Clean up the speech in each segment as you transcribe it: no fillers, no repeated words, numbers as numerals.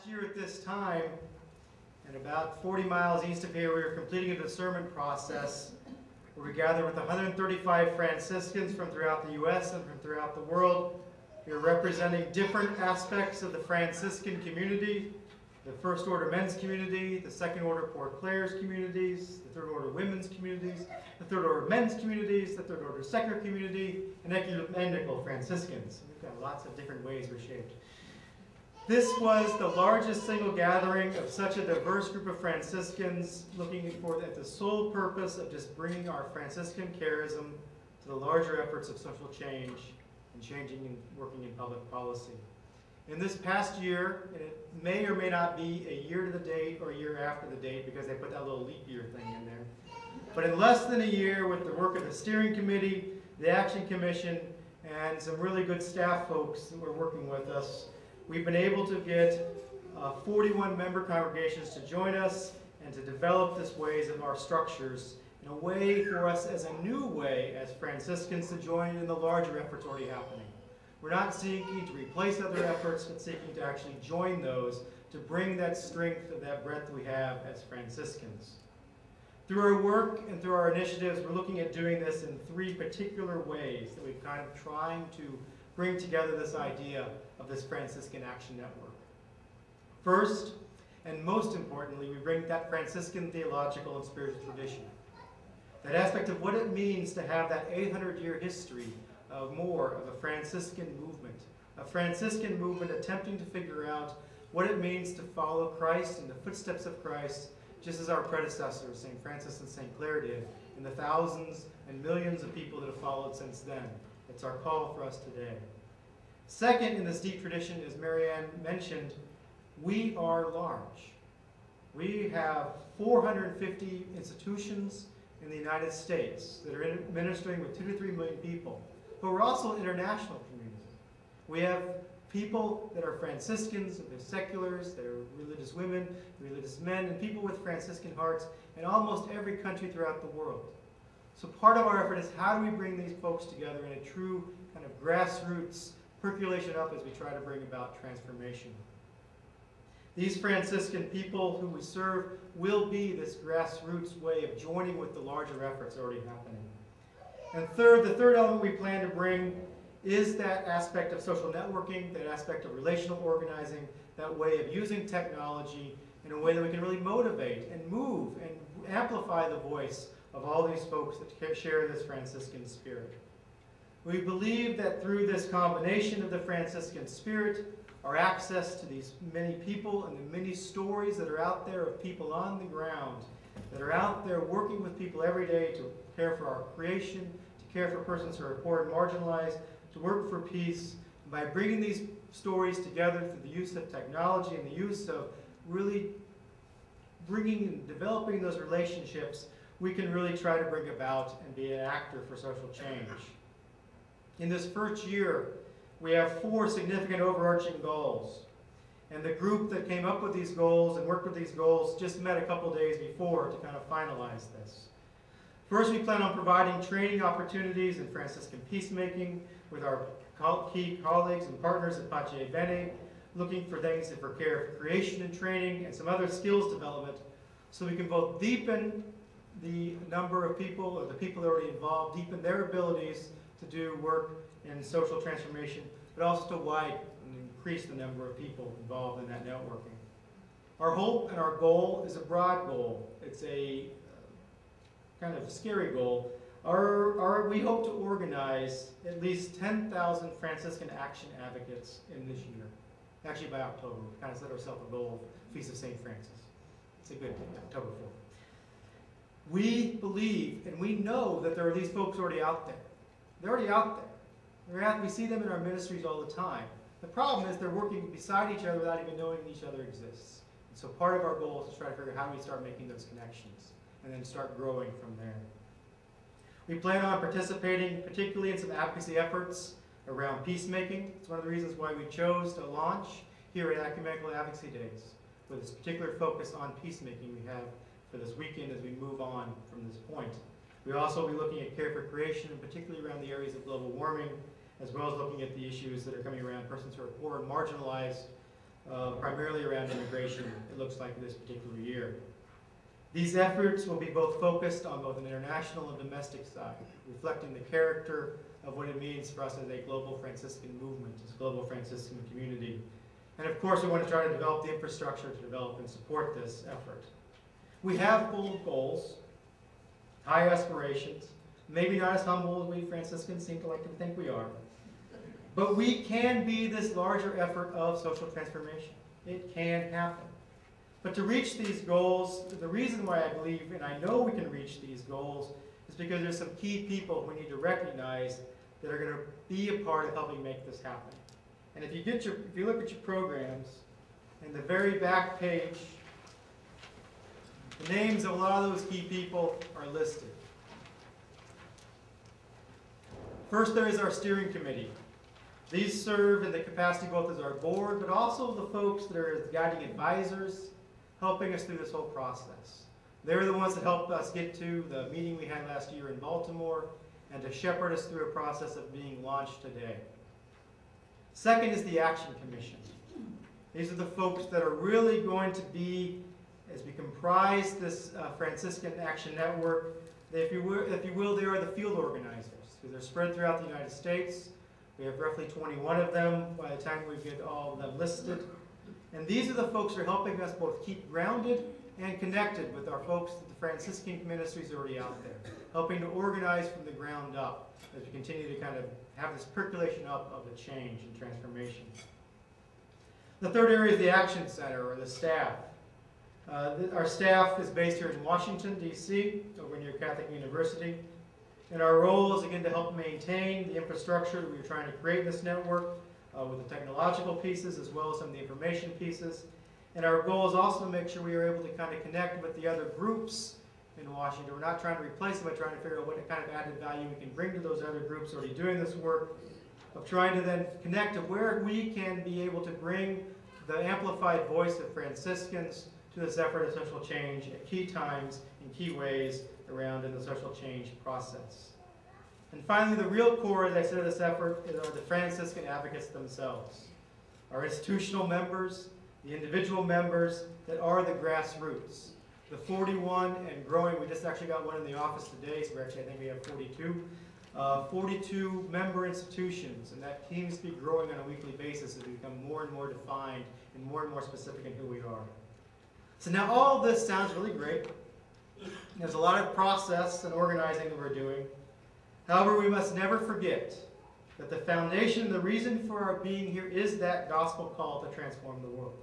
Last year at this time, and about 40 miles east of here, we were completing a discernment process where we gathered with 135 Franciscans from throughout the U.S. and from throughout the world. We were representing different aspects of the Franciscan community, the First Order men's community, the Second Order Port Clares communities, the Third Order women's communities, the Third Order men's communities, the Third Order secular community, and ecumenical Franciscans. We've got lots of different ways we're shaped. This was the largest single gathering of such a diverse group of Franciscans looking for the sole purpose of just bringing our Franciscan charism to the larger efforts of social change and changing and working in public policy. In this past year, and it may or may not be a year to the date or a year after the date because they put that little leap year thing in there, but in less than a year with the work of the steering committee, the action commission, and some really good staff folks who are working with us, we've been able to get 41 member congregations to join us and to develop this ways of our structures in a way for us as a new way as Franciscans to join in the larger efforts already happening. We're not seeking to replace other efforts, but seeking to actually join those to bring that strength and that breadth we have as Franciscans. Through our work and through our initiatives, we're looking at doing this in three particular ways that we've kind of trying to bring together this idea of this Franciscan Action Network. First, and most importantly, we bring that Franciscan theological and spiritual tradition. That aspect of what it means to have that 800-year history of more of a Franciscan movement attempting to figure out what it means to follow Christ in the footsteps of Christ, just as our predecessors, St. Francis and St. Clare did, and the thousands and millions of people that have followed since then. It's our call for us today. Second in this deep tradition, as Marianne mentioned, we are large. We have 450 institutions in the United States that are ministering with 2 to 3 million people. But we're also an international community. We have people that are Franciscans, they're seculars, they're religious women, religious men, and people with Franciscan hearts in almost every country throughout the world. So part of our effort is how do we bring these folks together in a true kind of grassroots percolation up as we try to bring about transformation. These Franciscan people who we serve will be this grassroots way of joining with the larger efforts already happening. And third, the third element we plan to bring is that aspect of social networking, that aspect of relational organizing, that way of using technology in a way that we can really motivate and move and amplify the voice of all these folks that share this Franciscan spirit. We believe that through this combination of the Franciscan spirit, our access to these many people and the many stories that are out there of people on the ground, that are out there working with people every day to care for our creation, to care for persons who are poor and marginalized, to work for peace. By bringing these stories together through the use of technology and the use of really bringing and developing those relationships, we can really try to bring about and be an actor for social change. In this first year, we have 4 significant overarching goals. And the group that came up with these goals and worked with these goals just met a couple days before to kind of finalize this. First, we plan on providing training opportunities in Franciscan peacemaking with our key colleagues and partners at Pace Bene, looking for things for care for creation and training and some other skills development so we can both deepen the number of people or the people already involved, deepen their abilities to do work in social transformation, but also to widen and increase the number of people involved in that networking. Our hope and our goal is a broad goal. It's a kind of scary goal. We hope to organize at least 10,000 Franciscan action advocates in this year. Actually by October, we kind of set ourselves a goal of Feast of St. Francis. It's a good thing, October 4th. We believe and we know that there are these folks already out there. They're already out there. We see them in our ministries all the time. The problem is they're working beside each other without even knowing each other exists. And so part of our goal is to try to figure out how do we start making those connections and then start growing from there. We plan on participating particularly in some advocacy efforts around peacemaking. It's one of the reasons why we chose to launch here at Ecumenical Advocacy Days with this particular focus on peacemaking we have for this weekend as we move on from this point. We'll also be looking at care for creation, and particularly around the areas of global warming, as well as looking at the issues that are coming around persons who are poor and marginalized, primarily around immigration, it looks like this particular year. These efforts will be both focused on both an international and domestic side, reflecting the character of what it means for us as a global Franciscan movement, as a global Franciscan community. And of course, we want to try to develop the infrastructure to develop and support this effort. We have bold goals, high aspirations, maybe not as humble as we Franciscans seem to like to think we are. But we can be this larger effort of social transformation. It can happen. But to reach these goals, the reason why I believe, and I know we can reach these goals, is because there's some key people we need to recognize that are going to be a part of helping make this happen. And if you look at your programs, in the very back page, the names of a lot of those key people are listed. First, there is our steering committee. These serve in the capacity both as our board, but also the folks that are as guiding advisors, helping us through this whole process. They're the ones that helped us get to the meeting we had last year in Baltimore and to shepherd us through a process of being launched today. Second is the Action Commission. These are the folks that are really going to be, as we comprise this Franciscan Action Network, if you will, they are the field organizers, because they're spread throughout the United States. We have roughly 21 of them by the time we get all of them listed. And these are the folks that are helping us both keep grounded and connected with our folks that the Franciscan ministry is already out there, helping to organize from the ground up as we continue to kind of have this percolation up of the change and transformation. The third area is the Action Center, or the staff. Our staff is based here in Washington, D.C., over near Catholic University. And our role is, again, to help maintain the infrastructure that we're trying to create in this network with the technological pieces as well as some of the information pieces. And our goal is also to make sure we are able to kind of connect with the other groups in Washington. We're not trying to replace them, but trying to figure out what kind of added value we can bring to those other groups already doing this work, of trying to then connect to where we can be able to bring the amplified voice of Franciscans to this effort of social change at key times in key ways around in the social change process. And finally, the real core, as I said, of this effort are the Franciscan advocates themselves. Our institutional members, the individual members that are the grassroots. The 41 and growing, we just actually got one in the office today, so I think we have 42. 42 member institutions, and that seems to be growing on a weekly basis as we become more and more defined and more specific in who we are. So now all of this sounds really great. There's a lot of process and organizing that we're doing. However, we must never forget that the foundation, the reason for our being here is that gospel call to transform the world.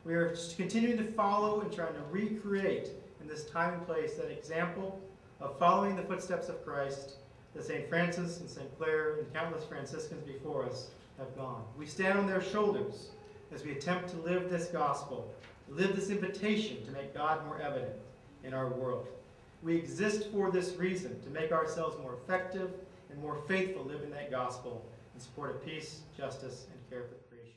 We are continuing to follow and trying to recreate in this time and place that example of following the footsteps of Christ that St. Francis and St. Clare and countless Franciscans before us have gone. We stand on their shoulders as we attempt to live this gospel, live this invitation to make God more evident in our world. We exist for this reason, to make ourselves more effective and more faithful living that gospel in support of peace, justice, and care for creation.